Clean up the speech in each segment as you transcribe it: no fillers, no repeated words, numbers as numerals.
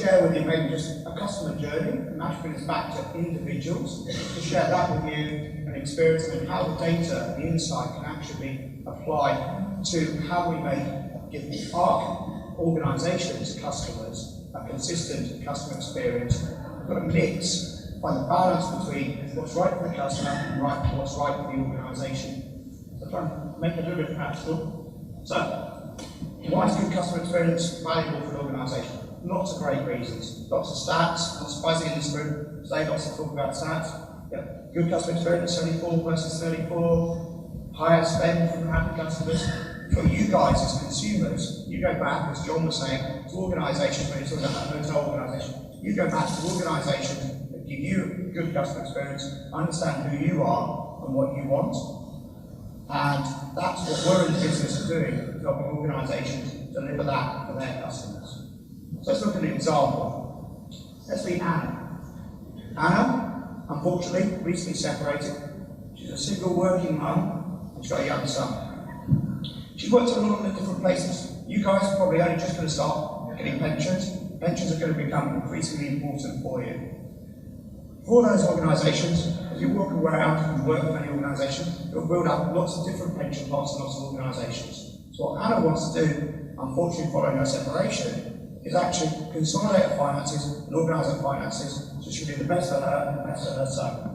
share with you maybe just a customer journey, and actually bring us back to individuals, to share that with you and experience and how the data, the insight can actually be applied to how we give our organisation's customers a consistent customer experience. We've got to mix, find the balance between what's right for the customer and what's right for the organisation. So try and make it a little bit practical. So, why is good customer experience valuable for an organisation? Lots of great reasons. Lots of stats, not surprising in this room today, lots of talk about stats. Yeah. Good customer experience, 74 versus 34, higher spend from happy customers. For you guys as consumers, you go back, as John was saying, to organisations, when you're talking about a hotel organisation, you go back to organisations that give you a good customer experience, understand who you are and what you want. And that's what we're in the business of doing, helping organisations deliver that for their customers. So let's look at an example. Let's meet Anna. Anna, unfortunately, recently separated. She's a single working mum, and she's got a young son. She's worked at a lot of different places. You guys are probably only just going to start getting pensions. Pensions are going to become increasingly important for you. For those organisations, as you walk around and work with any organisation, you'll build up lots of different pension pots and lots of organisations. So what Anna wants to do, unfortunately following her separation, is actually consolidate her finances and organise her finances so she can do the best for her and the best for her son.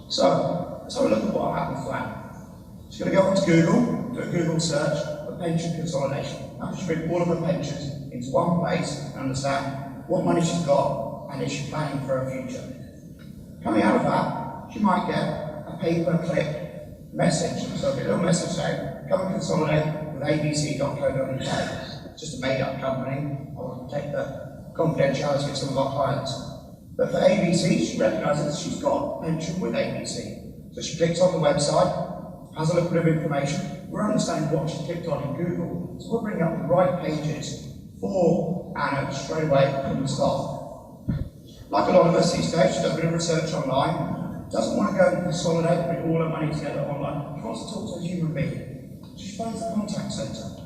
So, let's have a look at what happens for Anna. She's going to go onto Google, do a Google search for pension consolidation. Now she'll bring all of her pensions into one place and understand what money she's got and is she planning for her future. Coming out of that, she might get a pay-per-click message. So it'll be a little message saying, come and consolidate with abc.co.uk. It's just a made-up company. I want to protect the confidentiality of some of our clients. But for ABC, she recognises she's got a pension with ABC. So she clicks on the website, has a little bit of information. We're understanding what she clicked on in Google. So we're bringing up the right pages for Anna straight away from the start. Like a lot of us these days, she does a bit of research online, doesn't want to go and consolidate, bring all her money together online. She wants to talk to a human being. She phones the contact centre.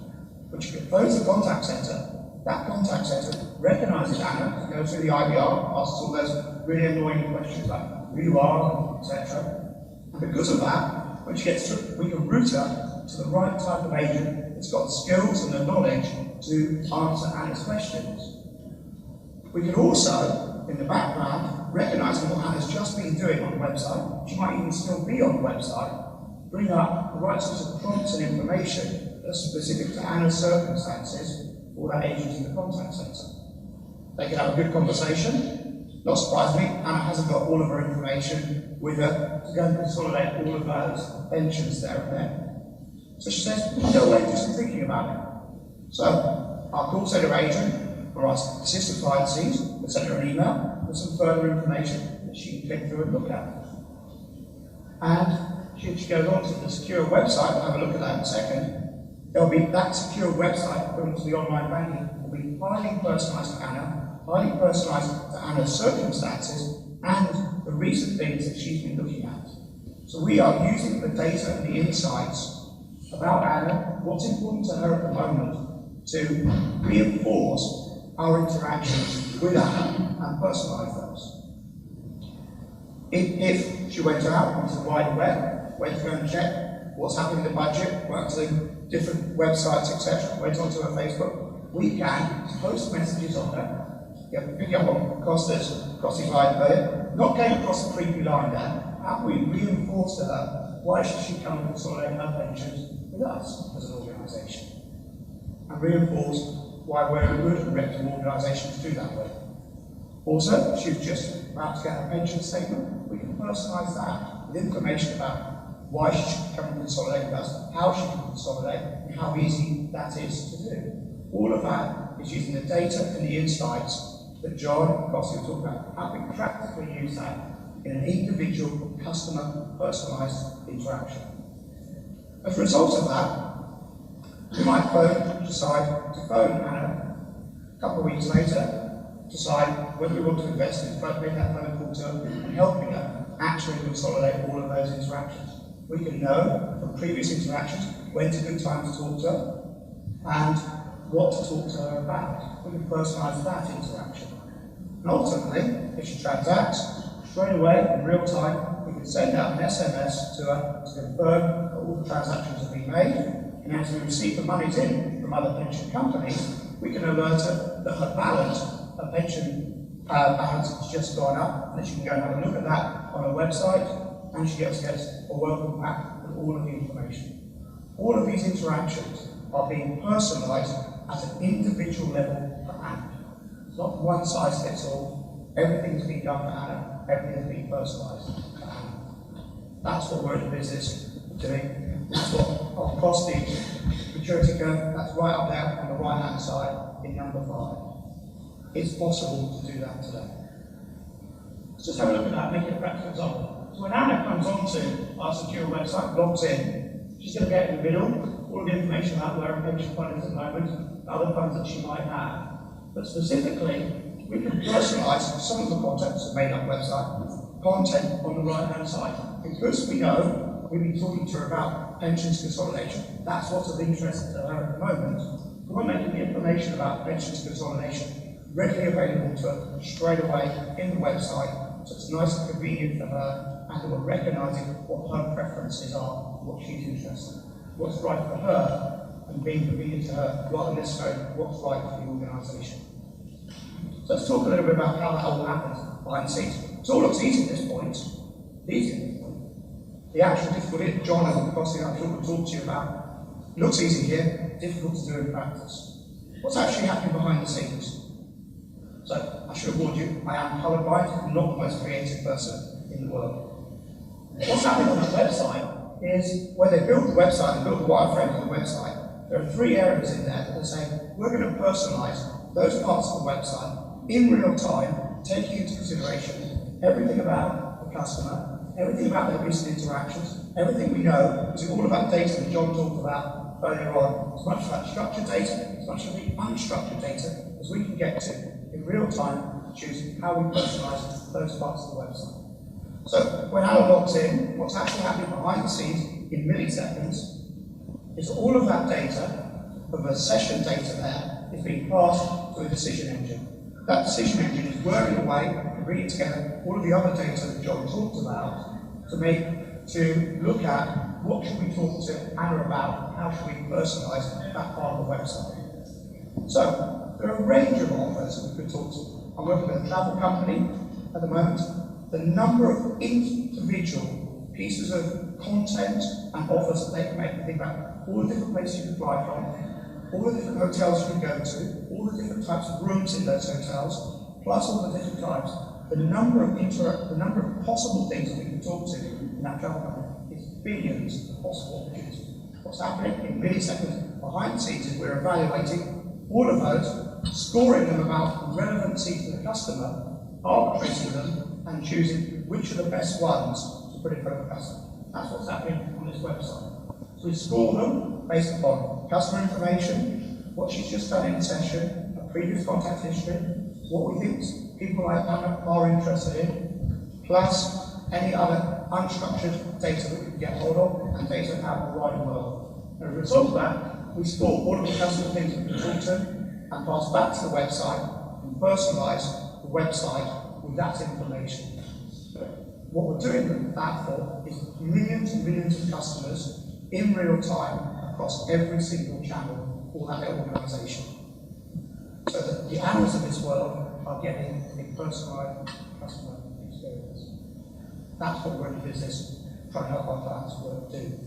When she phones the contact centre, that contact centre recognises Anna, goes through the IVR, asks all those really annoying questions like who you are, etc. And because of that, when she gets through, we can route her to the right type of agent that's got the skills and the knowledge to answer Anna's questions. We can also, in the background, recognising what Anna's just been doing on the website, she might even still be on the website, bring up the right sorts of prompts and information that are specific to Anna's circumstances for that agent in the contact centre. They can have a good conversation. Not surprisingly, Anna hasn't got all of her information with her to go and consolidate all of those pensions there and then. So she says, I'll go away and do some thinking about it. So our call centre agent, or our assistant client sees, we'll send her an email with some further information that she can click through and look at. And she goes on to the secure website, we'll have a look at that in a second. There'll be that secure website equivalent to the online banking will be highly personalised to Anna, highly personalised to Anna's circumstances and the recent things that she's been looking at. So we are using the data and the insights about Anna, what's important to her at the moment, to reinforce our interactions with Anna and personalise those. If she went out onto the wide web, went to go and check what's happening in the budget, went to the different websites, etc., went onto her Facebook, we can post messages on her, picking up on Costa's line there, not going across the creepy line there, and we reinforce to her why should she come and consolidate her pensions with us as an organisation, and reinforce why we're a good and reputable organisation to do that with. Also, if she's just about to get a pension statement, we can personalise that with information about why she should come and consolidate with us, how she can consolidate, and how easy that is to do. All of that is using the data and the insights that Jon and Costa will talk about, how we practically use that in an individual, customer, personalised interaction. As a result of that, we might decide to phone Anna a couple of weeks later, decide whether we want to invest in making that phone call to her and helping her actually consolidate all of those interactions. We can know from previous interactions when's a good time to talk to her, and what to talk to her about. We can personalise that interaction. And ultimately, if she transacts, straight away, in real time, we can send out an SMS to her to confirm that all the transactions have been made. And as we receive the monies in from other pension companies, we can alert her that her balance, her pension balance has just gone up, and she can go and have a look at that on her website, and she gets a welcome pack with all of the information. All of these interactions are being personalised at an individual level for Anna. It's not one size fits all. Everything's being done for Anna. Everything's being personalised for Anna. That's what we're in the business of doing. That's what across the maturity curve, that's right up there on the right-hand side in number 5. It's possible to do that today. Let's just have a look at that, make it a practical example. So when Anna comes onto our secure website, logs in, she's going to get in the middle all of the information about where her pension fund is at the moment, other funds that she might have. But specifically, we can personalise some of the content, it's a made-up website, content on the right-hand side. Because we know we've been talking to her about pensions consolidation, that's what's of interest to her at the moment. We're making the information about pensions consolidation readily available to her straight away in the website, so it's nice and convenient for her, and we're recognising what her preferences are, what she's interested in, what's right for her, and being convenient to her, rather than necessarily what's right for the organisation. So let's talk a little bit about how that all happens behind the scenes. So it all looks easy at this point. Easy at this point. The actual difficulty, Jon and Crossing, I'm sure will talk to you about. It looks easy here, difficult to do in practice. What's actually happening behind the scenes? So I should have warned you, I am colourblind, I'm not the most creative person in the world. What's happening on that website is when they build the website, they build the wireframe on the website, there are 3 areas in there that are saying, we're going to personalise those parts of the website in real time, taking into consideration everything about the customer, everything about their recent interactions, everything we know, is all about data that Jon talked about earlier on, as much about structured data, as much of the unstructured data as we can get to in real time to choose how we personalise those parts of the website. So when Anna logs in, what's actually happening behind the scenes in milliseconds is all of that data, of the session data there, is being passed to a decision engine. That decision engine is working away and bringing together all of the other data that Jon talked about to look at what should we talk to Anna about, how should we personalise that part of the website. So there are a range of offers that we could talk to. I'm working with a travel company at the moment. The number of individual pieces of content and offers that they can make, think about all the different places you can fly from, all the different hotels you can go to, all the different types of rooms in those hotels, plus all the different types. The number of possible things that we can talk to in that travel company is billions of possible opportunities. What's happening in milliseconds behind the scenes is we're evaluating all of those, scoring them about relevancy to the customer, arbitrating them, and choosing which are the best ones to put in front of the customer. That's what's happening on this website. So we score them based upon customer information, what she's just done in the session, a previous contact history, what we think people like Anna are interested in, plus any other unstructured data that we can get hold of, and data out in the wider world. And as a result of that, we score all of the customer things that we can talk to, and pass back to the website, and personalise the website with that information. What we're doing that for is millions and millions of customers in real time across every single channel for that organisation. So that the Annas of this world are getting a personalised customer experience. That's what we're in the business trying to help our clients work do.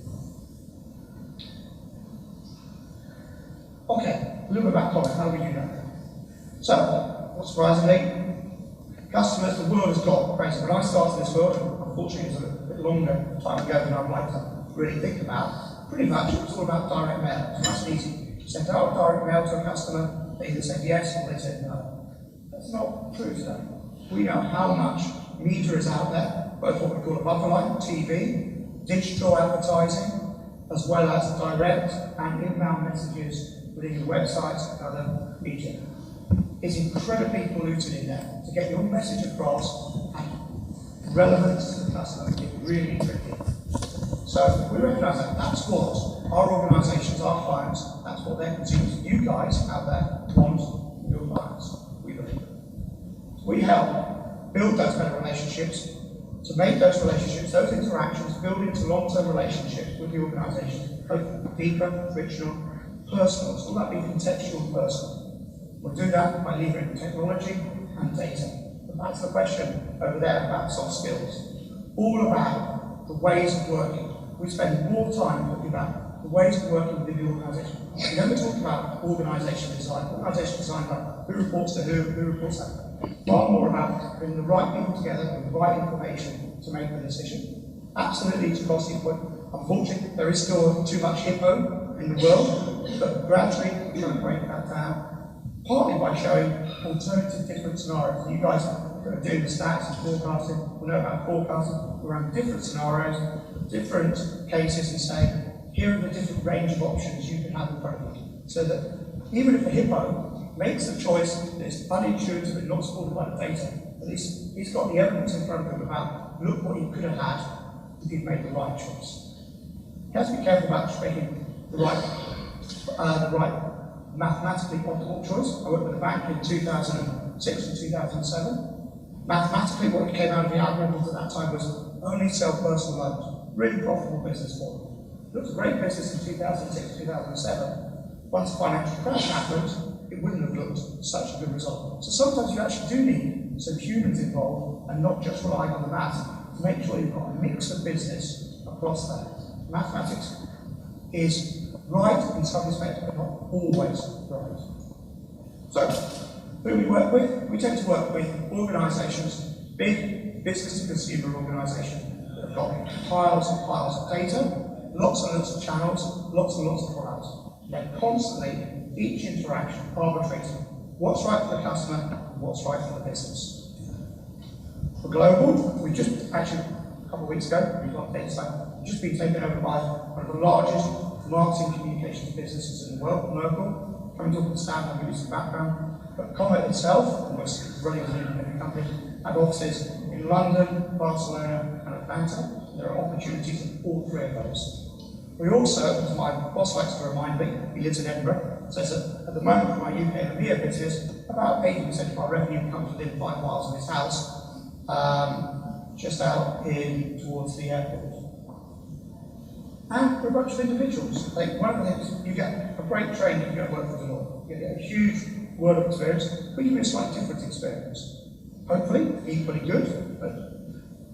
Okay, a little bit about Comet. How do we do that? So, not surprisingly, customers, the world has got crazy. When I started this world, unfortunately it was a bit longer time ago than I'd like to really think about, pretty much it was all about direct mail. It's nice and easy. You sent out direct mail to a customer, they either said yes or they said no. That's not true today. We know how much media is out there, both what we call above the line, TV, digital advertising, as well as direct and inbound messages within your websites and other media. It's incredibly polluted in there. To get your message across and relevance to the customer is really tricky. So we recognise that that's what our organisations, our clients, that's what their consumers, you guys out there, want from your clients, we believe. We help build those better relationships, to make those relationships, those interactions, build into long-term relationships with the organisation, both deeper, frictional, personal. It's all about being contextual and personal. We'll do that by leveraging technology and data. But back to the question over there about soft skills. All about the ways of working. We spend more time talking about the ways of working within the organisation. We never talk about organisation design. Organisation design about who reports to who reports to. Far more about bringing the right people together with the right information to make the decision. Absolutely, it's a costly point. Unfortunately, there is still too much hippo in the world, but gradually we're trying to break that down, partly by showing alternative different scenarios. You guys that are doing the stats and forecasting will know about forecasting. We run different scenarios, different cases, and say, here are the different range of options you can have in front of you. So that even if a hippo makes the choice that is unintuitive and not supported by the data, at least he's got the evidence in front of him about, look what he could have had if he'd made the right choice. He has to be careful about making the right mathematically optimal choice. I worked with a bank in 2006 and 2007. Mathematically, what came out of the algorithms at that time was only sell personal loans. Really profitable business for them. It was a great business in 2006, 2007. Once the financial crash happened, it wouldn't have looked such a good result. So sometimes you actually do need some humans involved and not just relying on the maths to make sure you've got a mix of business across that. Mathematics is right in some respects, but not always right. So, who we work with? We tend to work with organisations, big business to consumer organisations that have got piles and piles of data, lots and lots of channels, lots and lots of products. They're constantly, each interaction, arbitrating what's right for the customer and what's right for the business. For global, we just actually, a couple of weeks ago, we've got data, just been taken over by one of the largest marketing communications businesses in the world, Merkle. Coming to understand, I'll give you some background. But Comet itself, was running as an independent company, had offices in London, Barcelona, and Atlanta. There are opportunities in all three of those. We also, as my boss likes to remind me, he lives in Edinburgh, says that at the moment for my UK and EMEA business, about 80% of our revenue comes within 5 miles of his house, just out in towards the airport. And we're a bunch of individuals. Like one of the things, you get a great training, you go to work for the law. You get a huge world of experience, but you get a slightly different experience. Hopefully, equally good, but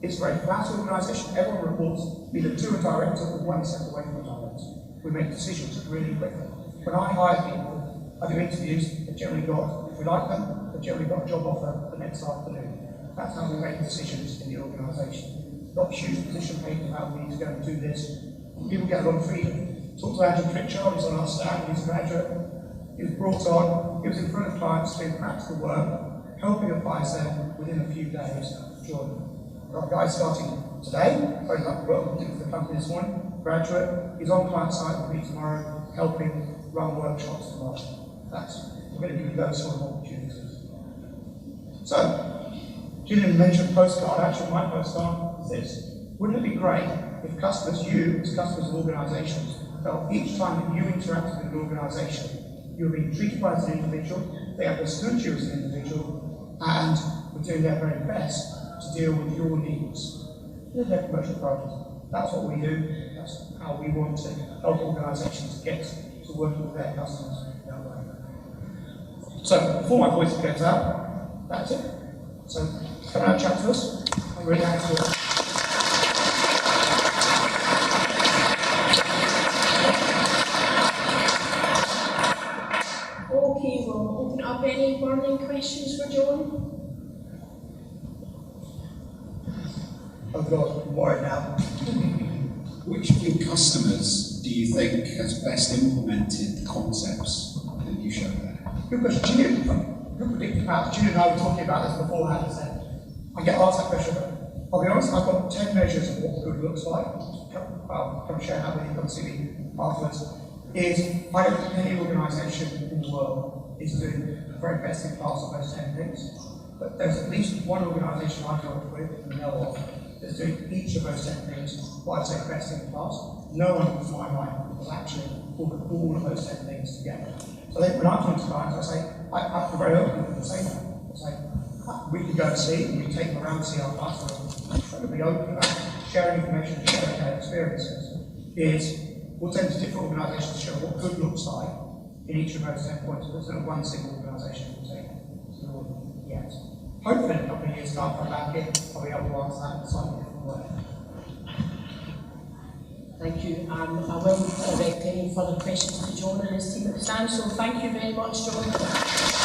it's a very flat organisation. Everyone reports either to a director or one step away from a director. We make decisions really quickly. When I hire people, I do interviews, they've generally got, if we like them, they've generally got a job offer the next afternoon. That's how we make decisions in the organisation. Not huge position paper about we need to go and do this. People get a lot of freedom. Talk to Andrew Pritchard, he's on our staff, he's a graduate. He was brought on, he was in front of clients doing practical work, helping advise them within a few days to join them. We've got a guy starting today, very much working for the company this morning, graduate, he's on client site with me tomorrow, helping run workshops tomorrow. We're going to give you those sort of opportunities. So, Gillian mentioned postcard. Actually, my postcard is this. Wouldn't it be great if customers, you as customers of organisations, felt each time that you interacted with an organisation, you were being treated by as an individual, they understood you as an individual, and were doing their very best to deal with your needs. They're their commercial priorities. That's what we do. That's how we want to help organisations get to working with their customers that way. So, before my voice goes out, that's it. So, come out and chat to us. I'm really happy to. Okay, we'll open up any burning questions for Jon. Oh God, I'm worried now. Which of your customers do you think has best implemented the concepts that you showed there? Good question. Good predictive power. Julian and I were talking about this beforehand. I said, I get asked that question, but I'll be honest, I've got 10 measures of what good looks like. Come share how many come see me afterwards. I don't think any organisation in the world is doing the very best in class of those 10 things. But there's at least one organisation I've worked with and know of that's doing each of those 10 things, what I'd say best in class. No one, to my mind, will actually pull all of those 10 things together. So I think when I'm talking to clients, I say, I'm very open to say that. I say, we can go and see, we take them around to see our class, we're incredibly open about sharing information, sharing their experiences. We'll tend to different organisations to show what good looks like in each of those 10 points. There's not one single organisation will take it yet. Hopefully in a couple of years' time, come back in, I'll be able to answer that in a slightly different way. Thank you. I will direct any further questions to Jon and his team at the stand, so thank you very much, Jon.